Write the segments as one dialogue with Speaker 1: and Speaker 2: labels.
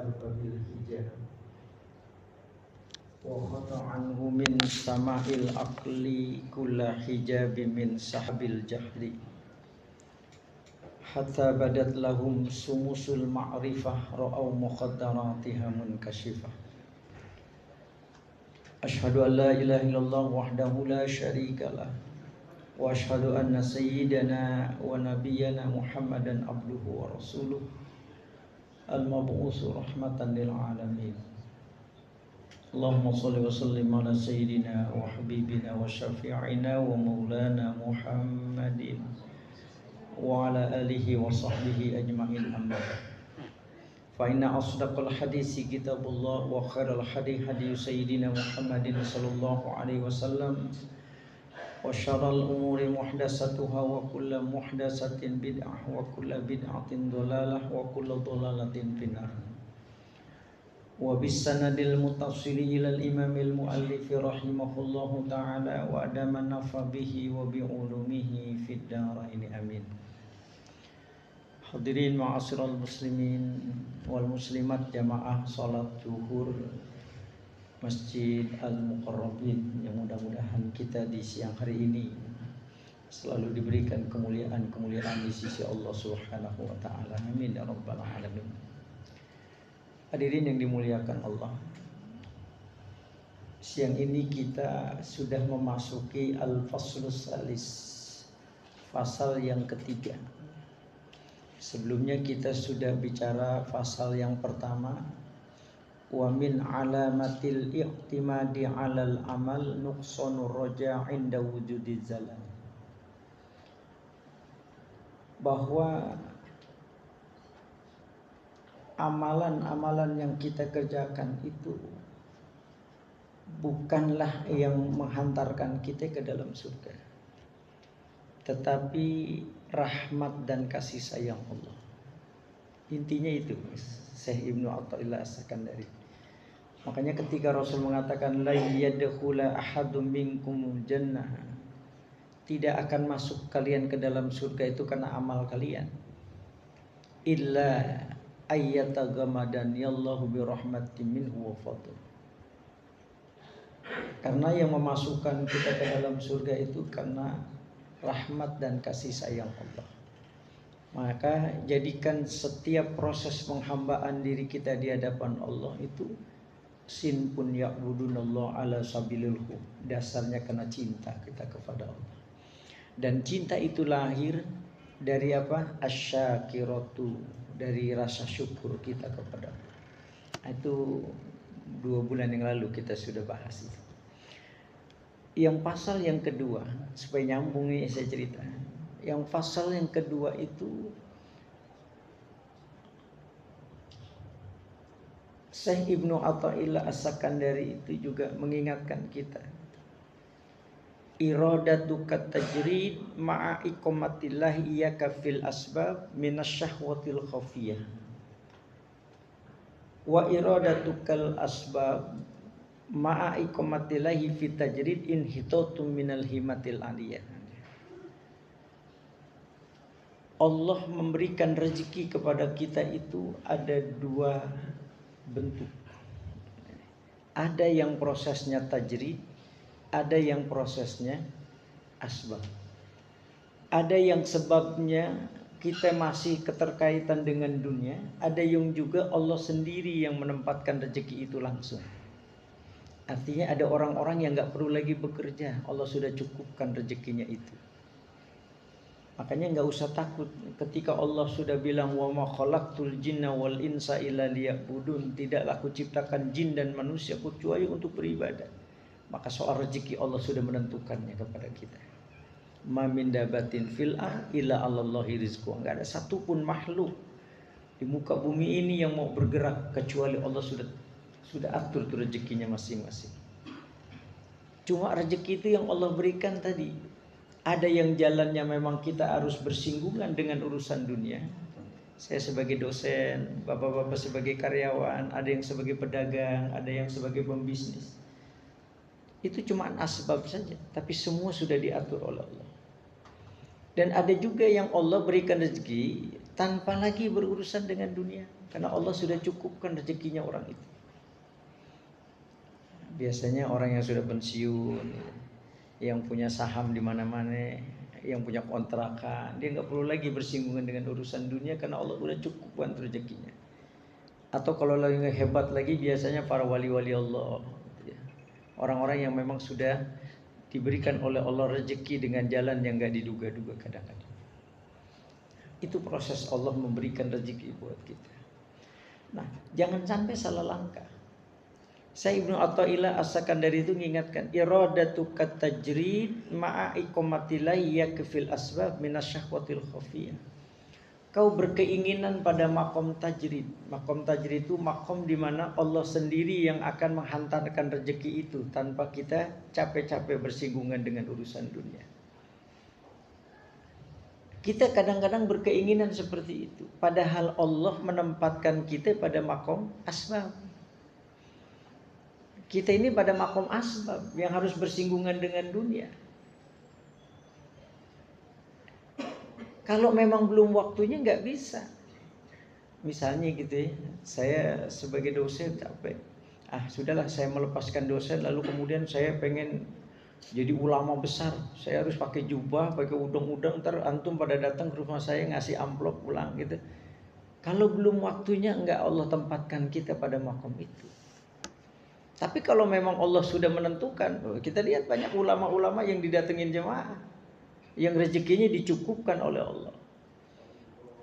Speaker 1: arbabil hijab wa khata anhu min sama'il aqli kulla hijabi min sahabil jahli hatta badat lahum sumusul ma'rifah ra'aw mukhaddaratiha munkashifah. Ashhadu an la ilaha illallah wahdahu la syarika lah wa ashhadu anna sayyidana wa nabiyyana Muhammadan abduhu wa rasuluh al-mab'usu rahmatan lil alamin. Allahumma salli wa sallim ala sayyidina wa habibina wa syafi'ina wa maulana Muhammadin wa ala alihi wa sahbihi ajma'in amma fa inna asdaqal hadisi kitabullah wa khairal hadi hadi sayyidina Muhammadin sallallahu alaihi wasallam wa syarral umuri muhdatsatuha wa kullu muhdatsatin bid'ah wa kullu bid'atin dhalalah wa kullu dhalalatin finnar. Wa bisanadil mutasili ilal imamil muallif rahimahullahu ta'ala wa adama nafa bihi wa bi'ulumihi fid daraini amin. Hadirin ma'asyiral muslimin wal muslimat jamaah salat zuhur Masjid Al-Muqarrabin, yang mudah-mudahan kita di siang hari ini selalu diberikan kemuliaan-kemuliaan di sisi Allah Subhanahu wa taala. Amin ya rabbal alamin. Hadirin yang dimuliakan Allah, siang ini kita sudah memasuki Al-Faslus Salis, fasal yang ketiga. Sebelumnya kita sudah bicara fasal yang pertama, wa min alamatil i'timadi 'alal amal nuqsanur raja' 'inda wujudiz zalal. Bahwa amalan-amalan yang kita kerjakan itu bukanlah yang menghantarkan kita ke dalam surga, tetapi rahmat dan kasih sayang Allah. Intinya itu Syekh Ibnu Athaillah As-Sakandari. Makanya ketika Rasul mengatakan la yadkhula ahadum minkum jannah, tidak akan masuk kalian ke dalam surga itu karena amal kalian, illa ayyatagamadan yallahu bi rahmatin minhu wa fadl. Karena yang memasukkan kita ke dalam surga itu karena rahmat dan kasih sayang Allah. Maka jadikan setiap proses penghambaan diri kita di hadapan Allah itu sin pun ya'budunallah ala sabilil hub. Dasarnya karena cinta kita kepada Allah. Dan cinta itu lahir dari apa? Asyakiratu, dari rasa syukur kita kepada Allah. Itu 2 bulan yang lalu kita sudah bahas itu. Yang pasal yang kedua, supaya nyambung ini saya cerita. Yang pasal yang kedua itu Syekh Ibnu Athaillah As-Sakandari itu juga mengingatkan kita, iradatu katajrid ma'a iqamatillah iyyaka fil asbab minasyahwatil khafiyah wa iradatukal asbab ma'a iqamatillahi fit tajrid inhitatum minal himatil aliyah. Allah memberikan rezeki kepada kita itu ada 2 bentuk. Ada yang prosesnya tajrid, ada yang prosesnya asbab. Ada yang sebabnya kita masih keterkaitan dengan dunia, ada yang juga Allah sendiri yang menempatkan rezeki itu langsung. Artinya ada orang-orang yang gak perlu lagi bekerja, Allah sudah cukupkan rezekinya itu. Makanya gak usah takut ketika Allah sudah bilang wa ma khalaqtul jinna wal insa illa liya'budun, tidaklah aku ciptakan jin dan manusia kecuali untuk beribadah. Maka soal rezeki Allah sudah menentukannya kepada kita. Ma min dabatin fil ard illa 'alallahi rizquha. Enggak ada satupun makhluk di muka bumi ini yang mau bergerak kecuali Allah sudah atur tuh rezekinya masing-masing. Cuma rezeki itu yang Allah berikan tadi. Ada yang jalannya memang kita harus bersinggungan dengan urusan dunia. Saya sebagai dosen, bapak-bapak sebagai karyawan, ada yang sebagai pedagang, ada yang sebagai pembisnis. Itu cuma asbab saja, tapi semua sudah diatur oleh Allah. Dan ada juga yang Allah berikan rezeki tanpa lagi berurusan dengan dunia, karena Allah sudah cukupkan rezekinya orang itu. Biasanya orang yang sudah pensiun, yang punya saham di mana-mana, yang punya kontrakan, dia nggak perlu lagi bersinggungan dengan urusan dunia karena Allah sudah cukupkan rezekinya. Atau kalau lagi hebat lagi, biasanya para wali-wali Allah, orang-orang yang memang sudah diberikan oleh Allah rezeki dengan jalan yang nggak diduga-duga kadang-kadang. Itu proses Allah memberikan rezeki buat kita. Nah, jangan sampai salah langkah. Saya Ibnu Athaillah As-Sakandari itu mengingatkan, iradatu katajrid ma'a iqamatilai yakfil asbab minasyahwatil khafiyah. Kau berkeinginan pada makom tajrid. Makom tajrid itu makom di mana Allah sendiri yang akan menghantarkan rezeki itu tanpa kita capek-capek bersinggungan dengan urusan dunia. Kita kadang-kadang berkeinginan seperti itu, padahal Allah menempatkan kita pada makom asbab. Kita ini pada makom asbab yang harus bersinggungan dengan dunia. Kalau memang belum waktunya nggak bisa. Misalnya gitu ya, saya sebagai dosen capek. Sudahlah saya melepaskan dosen, lalu kemudian saya pengen jadi ulama besar. Saya harus pakai jubah, pakai udang-udang, ntar antum pada datang ke rumah saya ngasih amplop pulang gitu. Kalau belum waktunya, enggak Allah tempatkan kita pada makom itu. Tapi kalau memang Allah sudah menentukan, kita lihat banyak ulama-ulama yang didatengin jemaah, yang rezekinya dicukupkan oleh Allah.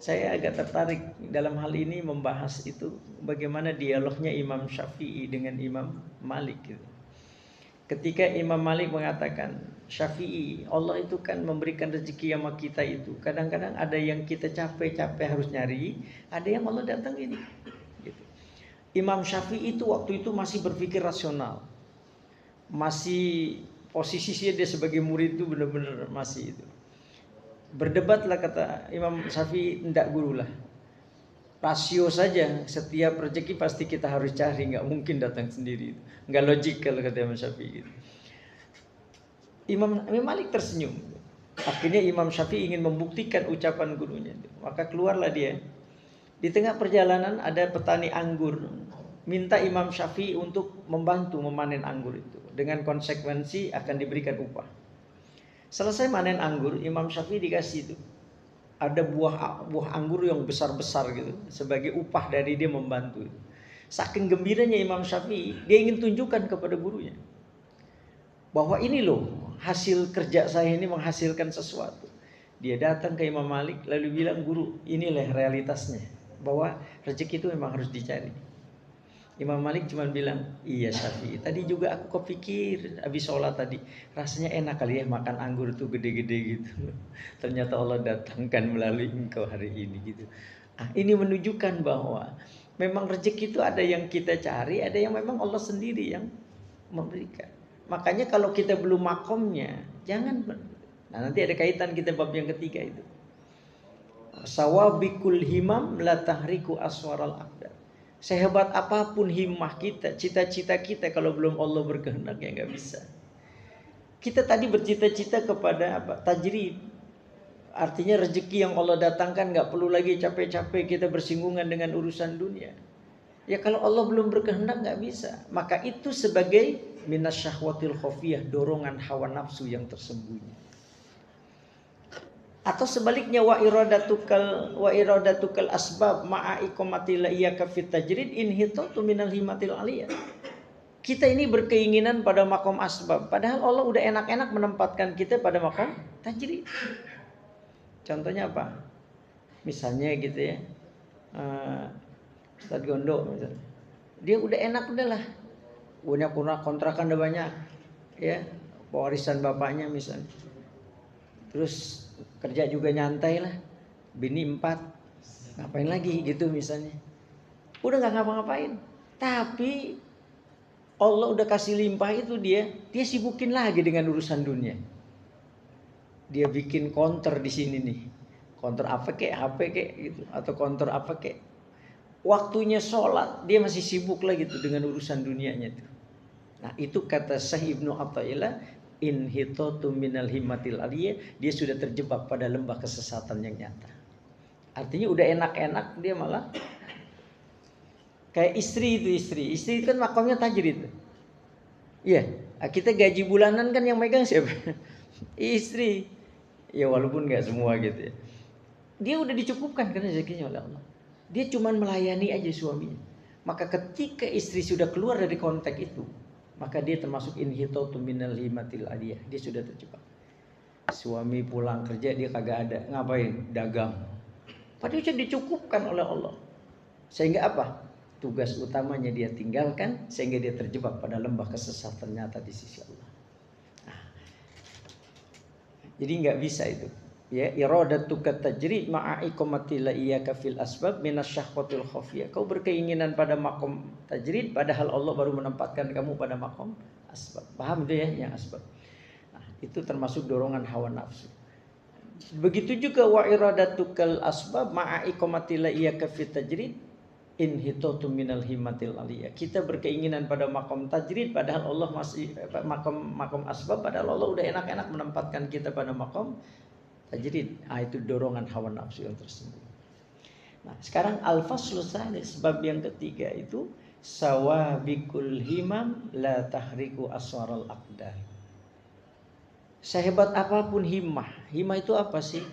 Speaker 1: Saya agak tertarik dalam hal ini membahas itu, bagaimana dialognya Imam Syafi'i dengan Imam Malik gitu. Ketika Imam Malik mengatakan, Syafi'i, Allah itu kan memberikan rezeki sama kita itu. Kadang-kadang ada yang kita capek-capek harus nyari, ada yang Allah datangin gitu. Imam Syafi'i itu waktu itu masih berpikir rasional, masih posisinya dia sebagai murid itu benar-benar masih itu. Berdebatlah kata Imam Syafi'i, enggak gurulah. Rasio saja, setiap rezeki pasti kita harus cari, nggak mungkin datang sendiri. Nggak logikal kata Imam Syafi'i. Imam Malik tersenyum. Akhirnya Imam Syafi'i ingin membuktikan ucapan gurunya. Maka keluarlah dia. Di tengah perjalanan ada petani anggur, minta Imam Syafi'i untuk membantu memanen anggur itu. Dengan konsekuensi akan diberikan upah. Selesai manen anggur, Imam Syafi'i dikasih itu. Ada buah anggur yang besar-besar gitu sebagai upah dari dia membantu. Saking gembiranya Imam Syafi'i, dia ingin tunjukkan kepada gurunya bahwa ini loh hasil kerja saya ini menghasilkan sesuatu. Dia datang ke Imam Malik lalu bilang, guru, inilah realitasnya, bahwa rezeki itu memang harus dicari. Imam Malik cuma bilang, iya Syafi'i, tadi juga aku kepikir habis sholat tadi, rasanya enak kali ya makan anggur tuh gede-gede gitu. Ternyata Allah datangkan melalui engkau hari ini gitu. Ini menunjukkan bahwa memang rezeki itu ada yang kita cari, ada yang memang Allah sendiri yang memberikan. Makanya kalau kita belum makomnya, jangan. Nah, nanti ada kaitan kita bab yang ketiga itu. Sawabikul himam la tahriku aswaral aqdar. Sehebat apapun himmah kita, cita-cita kita, kalau belum Allah berkehendak ya nggak bisa. Kita tadi bercita-cita kepada apa? Tajrid. Artinya rezeki yang Allah datangkan nggak perlu lagi capek-capek kita bersinggungan dengan urusan dunia. Ya kalau Allah belum berkehendak nggak bisa. Maka itu sebagai minasyahwatil khafiyah, dorongan hawa nafsu yang tersembunyi. Atau sebaliknya wa iradatukal asbab ma'a iqamati la iyyaka fit tajrid inhitatu minal himatil aliyah. Kita ini berkeinginan pada makom asbab, padahal Allah udah enak-enak menempatkan kita pada makom tajrid. Contohnya apa? Misalnya gitu ya, Ustadz Gondo misalnya, dia udah enak udahlah, punya kontrakan udah banyak, ya warisan bapaknya misalnya. Terus kerja juga nyantai lah, bini 4, ngapain lagi gitu misalnya. Udah nggak ngapa-ngapain, tapi Allah udah kasih limpah itu dia sibukin lagi dengan urusan dunia. Dia bikin konter di sini nih, konter apa kek, HP kek gitu, atau konter apa kek. Waktunya sholat dia masih sibuk lagi gitu dengan urusan dunianya tuh. Nah itu kata Syekh Ibnu Athaillah, inhitatu minal himmatil aliyah, dia sudah terjebak pada lembah kesesatan yang nyata. Artinya udah enak-enak dia malah kayak istri itu kan makomnya tajrid. Iya, kita gaji bulanan kan yang megang siapa? Istri. Ya walaupun nggak semua gitu ya. Dia udah dicukupkan karena rezekinya oleh Allah. Dia cuma melayani aja suaminya. Maka ketika istri sudah keluar dari konteks itu, maka dia termasuk inhitatu minal himatil aliyah. Dia sudah terjebak. Suami pulang kerja dia kagak ada, ngapain? Dagang. Padahal sudah dicukupkan oleh Allah. Sehingga apa? Tugas utamanya dia tinggalkan sehingga dia terjebak pada lembah kesesatan nyata di sisi Allah. Nah, jadi nggak bisa itu. Ya, iradatu tajrid ma'a iqamati la iyyaka fil asbab minasyahwatil khafiyah. Kau berkeinginan pada makom tajrid padahal Allah baru menempatkan kamu pada makom asbab. Paham itu ya yang asbab. Nah, itu termasuk dorongan hawa nafsu. Begitu juga wa iradatukal asbab ma'a iqamati la iyyaka fit tajrid inhitatu minal himatil aliyah. Kita berkeinginan pada makom tajrid padahal Allah masih makom asbab, padahal Allah udah enak-enak menempatkan kita pada makom tajrid. Itu dorongan hawa nafsu yang tersembunyi. Nah, sekarang al-faslu tsalis, bab yang ketiga itu sawabikul himam la tahriku aswaral aqdar. Sehebat apapun himmah. Himmah itu apa sih?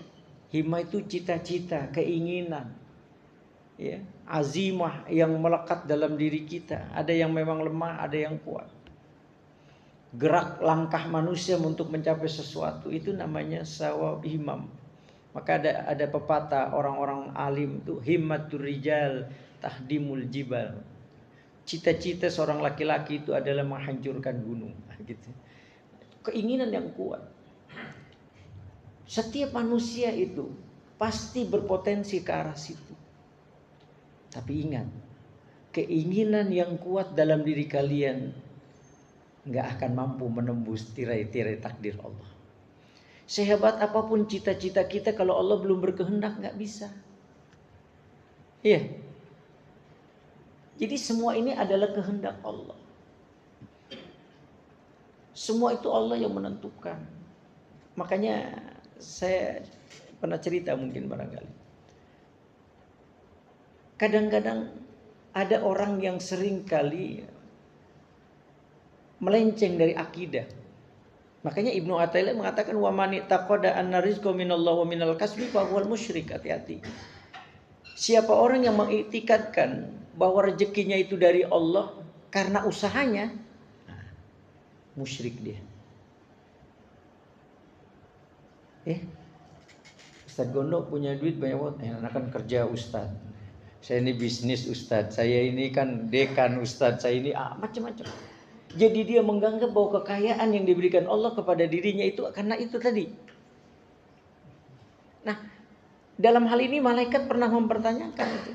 Speaker 1: Himmah itu cita-cita, keinginan. Ya, azimah yang melekat dalam diri kita. Ada yang memang lemah, ada yang kuat. Gerak langkah manusia untuk mencapai sesuatu itu namanya sawab himam. Maka ada pepatah orang-orang alim itu himmatur rijal tahdimul jibal. Cita-cita seorang laki-laki itu adalah menghancurkan gunung, gitu. Keinginan yang kuat. Setiap manusia itu pasti berpotensi ke arah situ. Tapi ingat, keinginan yang kuat dalam diri kalian nggak akan mampu menembus tirai-tirai takdir Allah. Sehebat apapun cita-cita kita, kalau Allah belum berkehendak nggak bisa. Iya. Jadi semua ini adalah kehendak Allah. Semua itu Allah yang menentukan. Makanya saya pernah cerita mungkin barangkali. Kadang-kadang ada orang yang sering kali melenceng dari akidah. Makanya Ibnu Athaillah mengatakan wa man taqada anna rizqa minallah wa minal kasbi fa huwal musyrik. Hati-hati. Siapa orang yang mengiktikadkan bahwa rezekinya itu dari Allah karena usahanya, musyrik dia. Ustadz Gondok punya duit banyak banget. Anak kan kerja Ustadz. Saya ini bisnis Ustadz. Saya ini kan dekan Ustadz. Saya ini macam-macam. Jadi dia menganggap bahwa kekayaan yang diberikan Allah kepada dirinya itu karena itu tadi. Nah, dalam hal ini malaikat pernah mempertanyakan itu.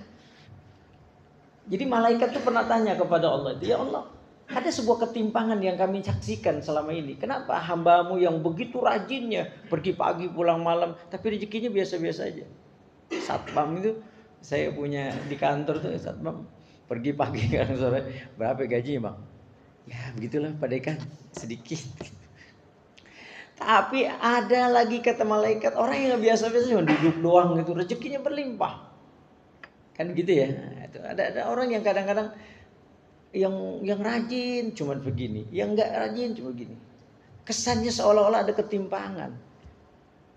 Speaker 1: Jadi malaikat itu pernah tanya kepada Allah itu, ya Allah, ada sebuah ketimpangan yang kami saksikan selama ini. Kenapa hambamu yang begitu rajinnya pergi pagi pulang malam, tapi rezekinya biasa-biasa aja. Satpam itu saya punya di kantor tuh satpam, pergi pagi kan sore, berapa gajinya bang? Ya begitulah Pak Dekan, sedikit. Tapi ada lagi kata malaikat orang yang biasa-biasa cuma duduk doang gitu, rezekinya berlimpah. Kan gitu ya. Ada orang yang kadang-kadang yang rajin cuma begini, yang enggak rajin cuma begini. Kesannya seolah-olah ada ketimpangan.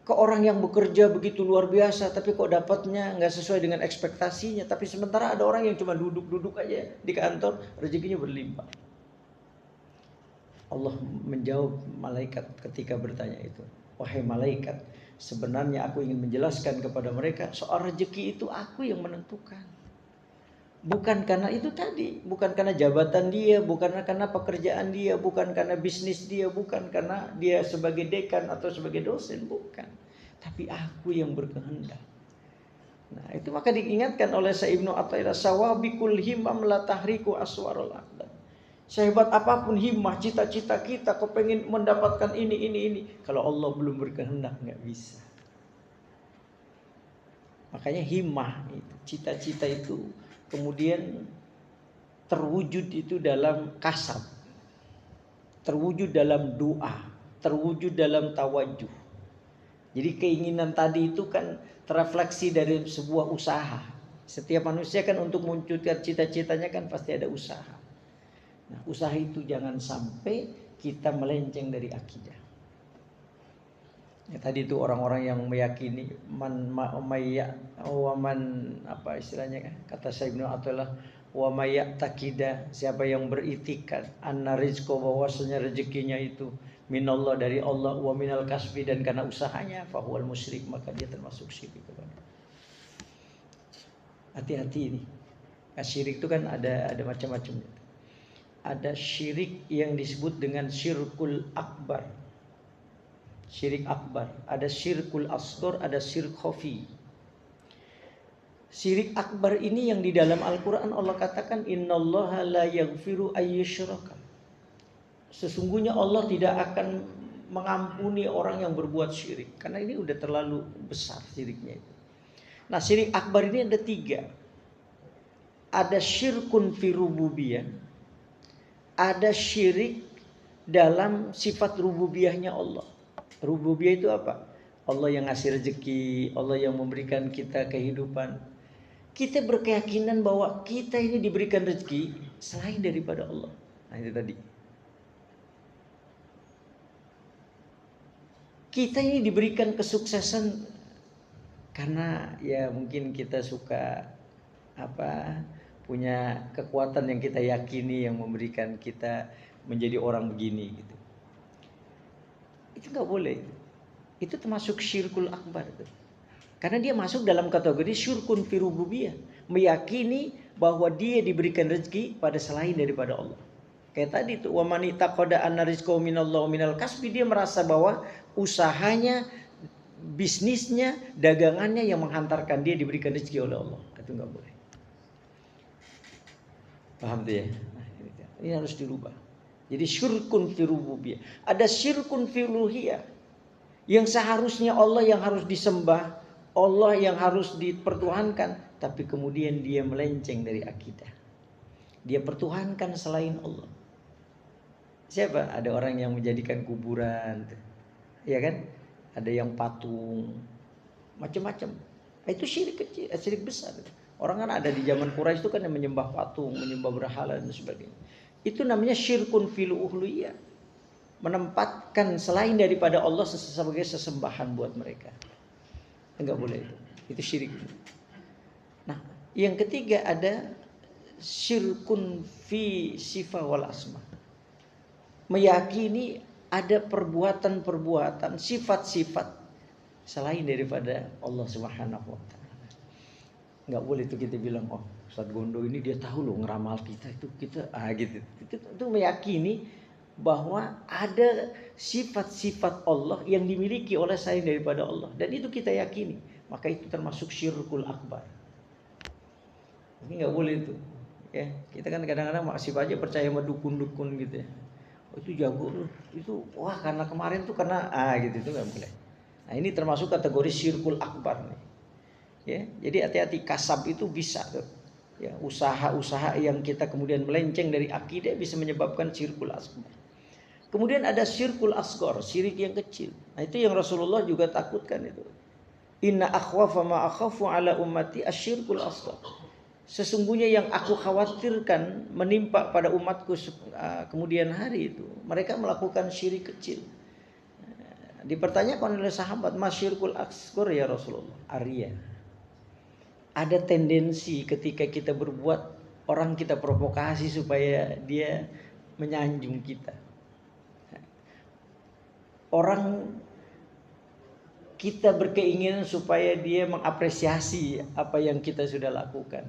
Speaker 1: Ke orang yang bekerja begitu luar biasa tapi kok dapatnya enggak sesuai dengan ekspektasinya, tapi sementara ada orang yang cuma duduk-duduk aja di kantor, rezekinya berlimpah. Allah menjawab malaikat ketika bertanya itu, wahai malaikat, sebenarnya aku ingin menjelaskan kepada mereka soal rezeki itu aku yang menentukan. Bukan karena itu tadi, bukan karena jabatan dia, bukan karena pekerjaan dia, bukan karena bisnis dia, bukan karena dia sebagai dekan atau sebagai dosen, bukan. Tapi aku yang berkehendak. Nah, itu maka diingatkan oleh Syekh Ibnu Athaillah, sawabikul himam la tahriku aswarul aqdam. Sehebat apapun himmah, cita-cita kita, kau pengen mendapatkan ini. Kalau Allah belum berkehendak nggak bisa. Makanya himmah itu, cita-cita itu kemudian terwujud itu dalam kasab, terwujud dalam doa, terwujud dalam tawajuh. Jadi keinginan tadi itu kan terefleksi dari sebuah usaha. Setiap manusia kan untuk mewujudkan cita-citanya kan pasti ada usaha. Nah, usaha itu jangan sampai kita melenceng dari akidah. Ya, tadi itu orang-orang yang meyakini apa istilahnya kan? Kata Syekh Ibnu Athaillah, wa may takida, siapa yang beritikad anna rizqa, bahwasanya rezekinya itu minallah, dari Allah, wa minal kasbi, dan karena usahanya, fahuwal musyrik, maka dia termasuk syirik kepada. Hati-hati ini. Nah, syirik itu kan ada macam-macam. Ada syirik yang disebut dengan syirkul akbar. Syirik akbar, ada syirkul asghar, ada syirik khafi. Syirik akbar ini yang di dalam Al-Qur'an Allah katakan innallaha la yaghfiru ayyushraka. Sesungguhnya Allah tidak akan mengampuni orang yang berbuat syirik, karena ini udah terlalu besar syiriknya itu. Nah, syirik akbar ini ada 3. Ada syirkun fi rububiyah, ada syirik dalam sifat rububiyahnya Allah. Rububiyah itu apa? Allah yang ngasih rezeki, Allah yang memberikan kita kehidupan. Kita berkeyakinan bahwa kita ini diberikan rezeki selain daripada Allah. Nah, itu tadi. Kita ini diberikan kesuksesan karena ya mungkin kita suka punya kekuatan yang kita yakini yang memberikan kita menjadi orang begini gitu. Itu nggak boleh. Itu termasuk syirkul akbar itu. Karena dia masuk dalam kategori syirkun fi rububiyah, meyakini bahwa dia diberikan rezeki pada selain daripada Allah. Kayak tadi itu, wa man taqada anna rizqahu minallah minal kasbi, dia merasa bahwa usahanya, bisnisnya, dagangannya yang menghantarkan dia diberikan rezeki oleh Allah. Itu nggak boleh. Paham tuh ya? Nah, ini harus dirubah. Jadi syirkun fi rububiyah. Ada syirkun fi uluhiyah, yang seharusnya Allah yang harus disembah, Allah yang harus dipertuhankan, tapi kemudian dia melenceng dari akidah. Dia pertuhankan selain Allah. Siapa? Ada orang yang menjadikan kuburan, ya kan? Ada yang patung, macam-macam. Itu syirik kecil, syirik besar. Orang kan ada di zaman Quraisy itu kan yang menyembah patung, menyembah berhala dan sebagainya. Itu namanya syirkun fil uluhiyah. Menempatkan selain daripada Allah sebagai sesembahan buat mereka. Enggak boleh itu. Itu syirik. Nah, yang ketiga ada syirkun fi sifat wal asma. Meyakini ada perbuatan-perbuatan, sifat-sifat selain daripada Allah Subhanahu wa taala. Enggak boleh itu kita bilang, oh Ustaz Gondo ini dia tahu loh ngeramal kita, itu kita gitu. Itu meyakini bahwa ada sifat-sifat Allah yang dimiliki oleh selain daripada Allah, dan itu kita yakini, maka itu termasuk syirkul akbar. Ini nggak boleh itu, ya. Kita kan kadang-kadang masih aja percaya sama dukun-dukun gitu ya. Oh, itu jago loh, itu wah karena kemarin tuh karena gitu, itu nggak boleh. Nah, ini termasuk kategori syirkul akbar nih. Ya, jadi hati-hati, kasab itu bisa tuh. Ya, usaha-usaha yang kita kemudian melenceng dari akidah bisa menyebabkan syirkul asghar. Kemudian ada syirkul asghar, syirik yang kecil. Nah, itu yang Rasulullah juga takutkan itu. Inna akhwafa ma akhafu ala ummati asyirkul asghar. Sesungguhnya yang aku khawatirkan menimpa pada umatku kemudian hari itu, mereka melakukan syirik kecil. Dipertanyakan oleh sahabat, masyirkul asghar ya Rasulullah? Arya. Ada tendensi ketika kita berbuat, orang kita provokasi supaya dia menyanjung kita. Orang kita berkeinginan supaya dia mengapresiasi apa yang kita sudah lakukan.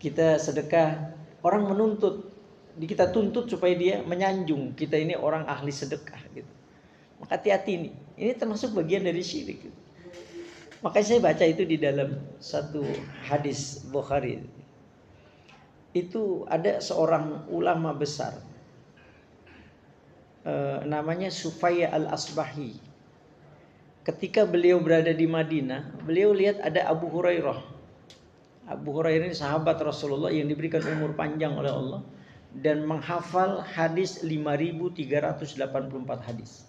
Speaker 1: Kita sedekah, orang menuntut, kita tuntut supaya dia menyanjung kita ini orang ahli sedekah gitu. Maka hati-hati ini termasuk bagian dari syirik gitu. Makanya saya baca itu di dalam satu hadis Bukhari. Itu ada seorang ulama besar, namanya Sufayya al-Asbahi. Ketika beliau berada di Madinah, beliau lihat ada Abu Hurairah. Abu Hurairah ini sahabat Rasulullah yang diberikan umur panjang oleh Allah dan menghafal hadis 5.384 hadis.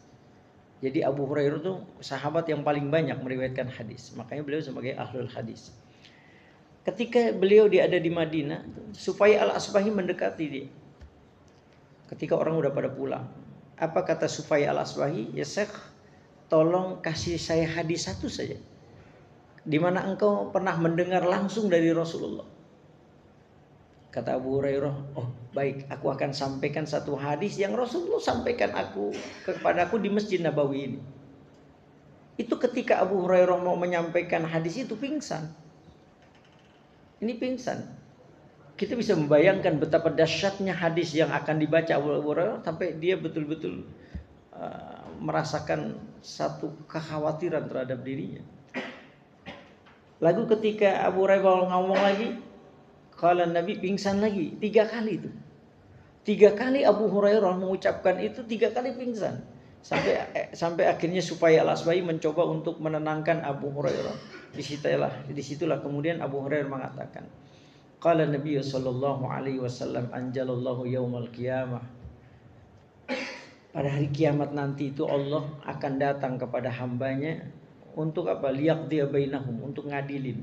Speaker 1: Jadi Abu Hurairah itu sahabat yang paling banyak meriwayatkan hadis. Makanya beliau sebagai ahlul hadis. Ketika beliau ada di Madinah, supaya Al-Asbahi mendekati dia. Ketika orang udah pada pulang, apa kata Sufai Al-Asbahi? Ya Syekh, tolong kasih saya hadis satu saja, di mana engkau pernah mendengar langsung dari Rasulullah. Kata Abu Hurairah, oh baik, aku akan sampaikan satu hadis yang Rasulullah sampaikan kepadaku di Masjid Nabawi ini. Itu ketika Abu Hurairah mau menyampaikan hadis itu pingsan. Ini pingsan. Kita bisa membayangkan betapa dahsyatnya hadis yang akan dibaca Abu Hurairah sampai dia betul-betul merasakan satu kekhawatiran terhadap dirinya. Lalu ketika Abu Hurairah ngomong lagi, kalau Nabi pingsan lagi 3 kali itu. 3 kali Abu Hurairah mengucapkan itu, 3 kali pingsan. Sampai akhirnya supaya Al-Asbahi mencoba untuk menenangkan Abu Hurairah. Disitulah kemudian Abu Hurairah mengatakan, qala Nabi sallallahu alaihi wasallam anjalallahu yaumal qiyamah. Pada hari kiamat nanti itu Allah akan datang kepada hambanya untuk apa? Liyaqdiya bainahum, untuk ngadilin.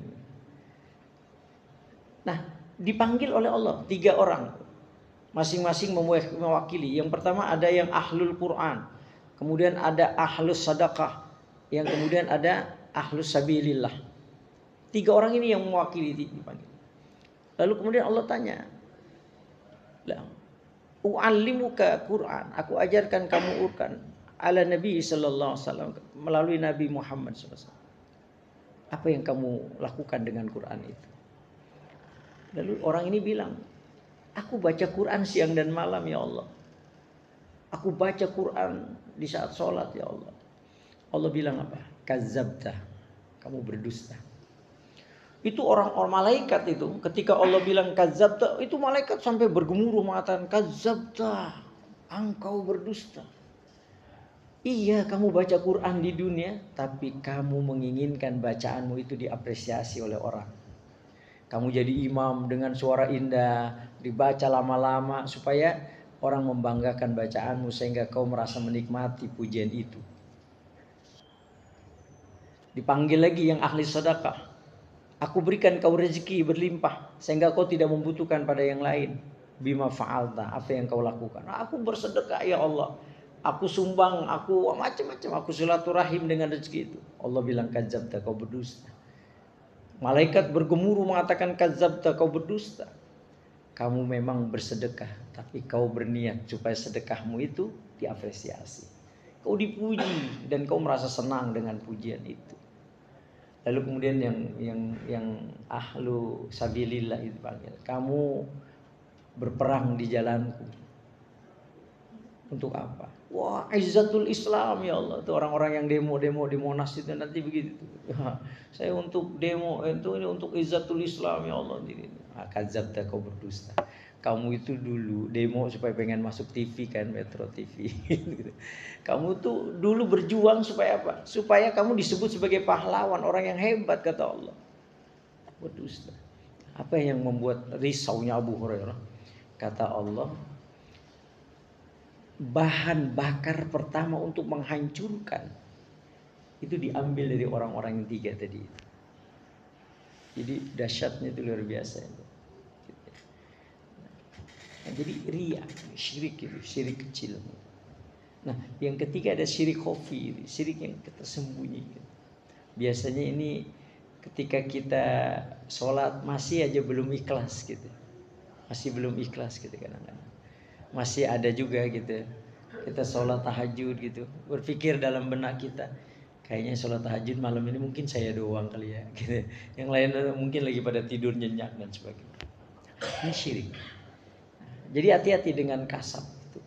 Speaker 1: Nah, dipanggil oleh Allah 3 orang. Masing-masing mewakili. Yang pertama ada yang ahlul Quran, kemudian ada ahlus sadaqah, yang kemudian ada ahlus sabilillah. 3 orang ini yang mewakili dipanggil. Lalu kemudian Allah tanya, u'allimuka Quran, aku ajarkan kamu Quran ala Nabi sallallahu alaihi wasallam, melalui Nabi Muhammad sallallahu alaihi wasallam. Apa yang kamu lakukan dengan Quran itu? Lalu orang ini bilang, aku baca Quran siang dan malam ya Allah. Aku baca Quran di saat sholat ya Allah. Allah bilang apa? Kadzabta, kamu berdusta. Itu orang-orang malaikat itu ketika Allah bilang kadzabta, itu malaikat sampai bergemuruh mengatakan kadzabta, engkau berdusta. Iya, kamu baca Quran di dunia, tapi kamu menginginkan bacaanmu itu diapresiasi oleh orang. Kamu jadi imam dengan suara indah, dibaca lama-lama supaya orang membanggakan bacaanmu sehingga kau merasa menikmati pujian itu. Dipanggil lagi yang ahli sedekah. Aku berikan kau rezeki berlimpah sehingga kau tidak membutuhkan pada yang lain. Bima fa'alta, apa yang kau lakukan? Aku bersedekah ya Allah. Aku sumbang, aku macam-macam, aku silaturahim dengan rezeki itu. Allah bilang kadzabta, kau berdusta. Malaikat bergemuruh mengatakan kadzabta, kau berdusta. Kamu memang bersedekah, tapi kau berniat supaya sedekahmu itu diapresiasi. Kau dipuji dan kau merasa senang dengan pujian itu. Lalu kemudian yang ahlu sabilillah itu panggil, kamu berperang di jalanku. Untuk apa? Wah, izzatul Islam ya Allah. Itu orang-orang yang demo di Monas itu nanti begitu. Saya untuk demo itu ini untuk izzatul Islam ya Allah. Kadzabta, kau berdusta. Kamu itu dulu demo supaya pengen masuk TV kan, Metro TV. Kamu tuh dulu berjuang supaya apa? Supaya kamu disebut sebagai pahlawan, orang yang hebat kata Allah. Berdusta. Apa yang membuat risaunya Abu Hurairah? Kata Allah, bahan bakar pertama untuk menghancurkan itu diambil dari orang-orang yang 3 tadi. Jadi dahsyatnya itu luar biasa itu. Nah, jadi riya, syirik itu, syirik kecil. Nah, yang ketiga ada syirik khafi, syirik yang tersembunyi. Biasanya ini ketika kita sholat masih aja belum ikhlas gitu, masih belum ikhlas gitu kadang-kadang. Masih ada juga gitu, kita sholat tahajud gitu, berpikir dalam benak kita, kayaknya sholat tahajud malam ini mungkin saya doang kali ya, gitu. Yang lain mungkin lagi pada tidur nyenyak dan sebagainya. Ini syirik. Jadi hati-hati dengan kasab itu.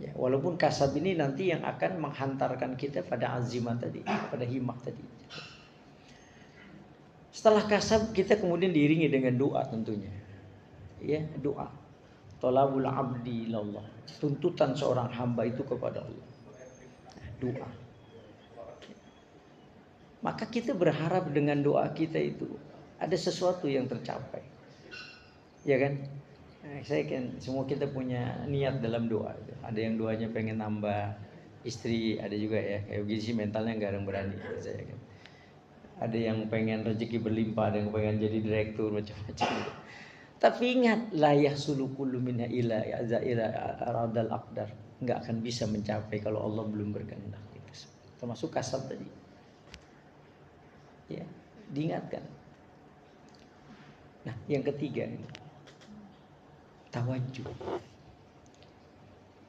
Speaker 1: Ya, walaupun kasab ini nanti yang akan menghantarkan kita pada azimah tadi, pada himmah tadi. Setelah kasab kita kemudian diiringi dengan doa tentunya. Ya, doa. Thalabul abdi ilallah. Tuntutan seorang hamba itu kepada Allah. Doa. Maka kita berharap dengan doa kita itu ada sesuatu yang tercapai. Ya kan? Saya kan semua kita punya niat dalam doa. Ada yang doanya pengen nambah istri ada juga ya kayak begini sih mentalnya nggak ada yang berani saya kan. Ada yang pengen rezeki berlimpah, ada yang pengen jadi direktur macam-macam. Tapi ingat la yahsulu kullu minha ila aradal aqdar. Nggak akan bisa mencapai kalau Allah belum berkehendak. Termasuk kasab tadi. Ya, diingatkan. Nah, yang ketiga ini tawajuh.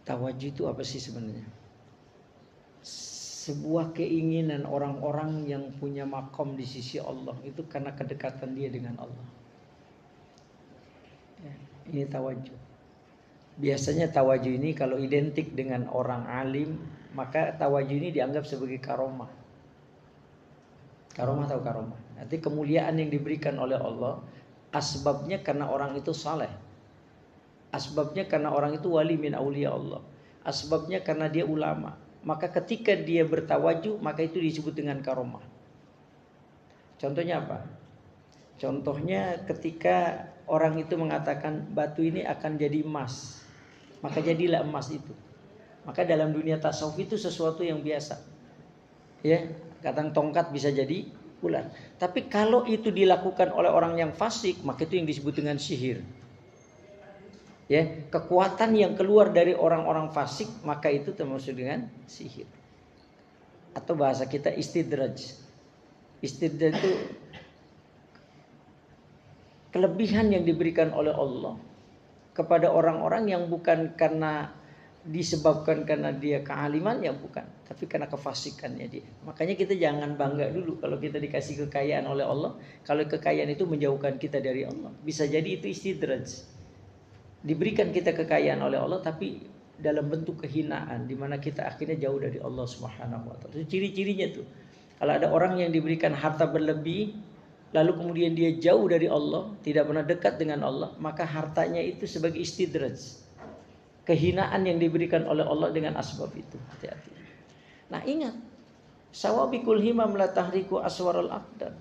Speaker 1: Tawajuh itu apa sih sebenarnya? Sebuah keinginan orang-orang yang punya makom di sisi Allah itu karena kedekatan dia dengan Allah. Ya, ini tawajuh. Biasanya tawajuh ini kalau identik dengan orang alim, maka tawajuh ini dianggap sebagai karomah. Karomah tahu karomah? Nanti kemuliaan yang diberikan oleh Allah, asbabnya karena orang itu saleh. Asbabnya karena orang itu wali min auliya Allah. Asbabnya karena dia ulama. Maka ketika dia bertawajuh, maka itu disebut dengan karomah. Contohnya apa? Contohnya ketika orang itu mengatakan batu ini akan jadi emas, maka jadilah emas itu. Maka dalam dunia tasawuf itu sesuatu yang biasa. Ya, kadang tongkat bisa jadi ular. Tapi kalau itu dilakukan oleh orang yang fasik, maka itu yang disebut dengan sihir. Ya, kekuatan yang keluar dari orang-orang fasik, maka itu termasuk dengan sihir. Atau bahasa kita istidraj. Istidraj itu kelebihan yang diberikan oleh Allah kepada orang-orang yang bukan karena disebabkan karena dia kealiman, ya bukan, tapi karena kefasikannya dia. Makanya kita jangan bangga dulu kalau kita dikasih kekayaan oleh Allah, kalau kekayaan itu menjauhkan kita dari Allah. Bisa jadi itu istidraj. Diberikan kita kekayaan oleh Allah tapi dalam bentuk kehinaan, di mana kita akhirnya jauh dari Allah Subhanahu wa taala. Itu ciri-cirinya tuh. Kalau ada orang yang diberikan harta berlebih lalu kemudian dia jauh dari Allah, tidak pernah dekat dengan Allah, maka hartanya itu sebagai istidraj. Kehinaan yang diberikan oleh Allah dengan asbab itu. Hati-hati. Nah, ingat, sawabikul himam la tahriku aswarul aqdar.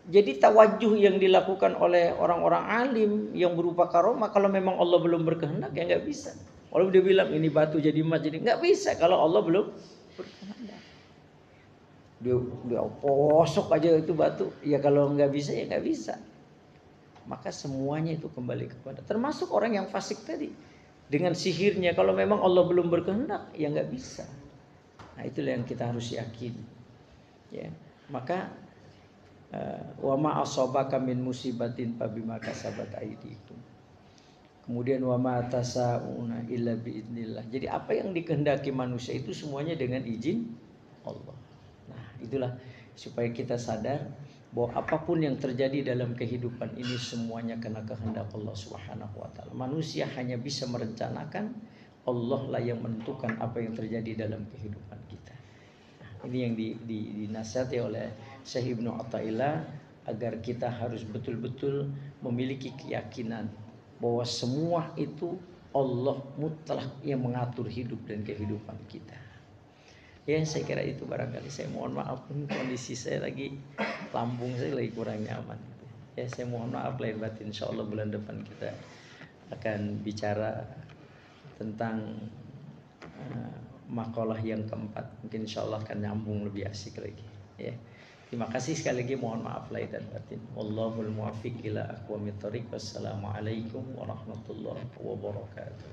Speaker 1: Jadi tawajuh yang dilakukan oleh orang-orang alim yang berupa karomah, kalau memang Allah belum berkehendak ya nggak bisa. Kalau dia bilang ini batu jadi emas, jadi nggak bisa kalau Allah belum berkehendak. Dia posok aja itu batu, ya kalau nggak bisa ya nggak bisa. Maka semuanya itu kembali kepada, termasuk orang yang fasik tadi dengan sihirnya, kalau memang Allah belum berkehendak ya nggak bisa. Nah, itulah yang kita harus yakini. Ya, maka wa ma asabaka min musibatin fabima kasabat aydikum. Kemudian wa ma tasauna illa biidznillah. Jadi apa yang dikehendaki manusia itu semuanya dengan izin Allah. Nah, itulah supaya kita sadar bahwa apapun yang terjadi dalam kehidupan ini semuanya karena kehendak Allah Subhanahu wa taala. Manusia hanya bisa merencanakan, Allah lah yang menentukan apa yang terjadi dalam kehidupan kita. Nah, ini yang dinasihati oleh Syekh Ibnu Athaillah, agar kita harus betul-betul memiliki keyakinan bahwa semua itu Allah mutlak yang mengatur hidup dan kehidupan kita. Ya, saya kira itu barangkali. Saya mohon maaf, kondisi saya lagi, lambung saya lagi kurang nyaman. Ya, saya mohon maaf lahir batin. Insyaallah bulan depan kita akan bicara tentang makalah yang keempat. Mungkin insyaallah akan nyambung lebih asik lagi. Ya. Terima kasih sekali lagi, mohon maaf lahir dan batin. Wallahul muwaffiq ila aqwamit thoriq. Wassalamualaikum warahmatullahi wabarakatuh.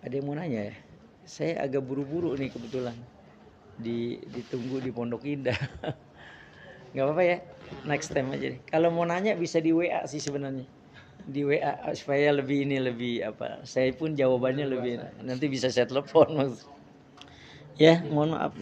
Speaker 1: Ada yang mau nanya ya? Saya agak buru-buru nih kebetulan. Ditunggu di Pondok Indah. Enggak apa-apa ya. Next time aja deh. Kalau mau nanya bisa di WA sih sebenarnya. Di WA supaya lebih apa? Saya pun jawabannya lebih nanti bisa saya telepon maksud. Ya, mohon maaf.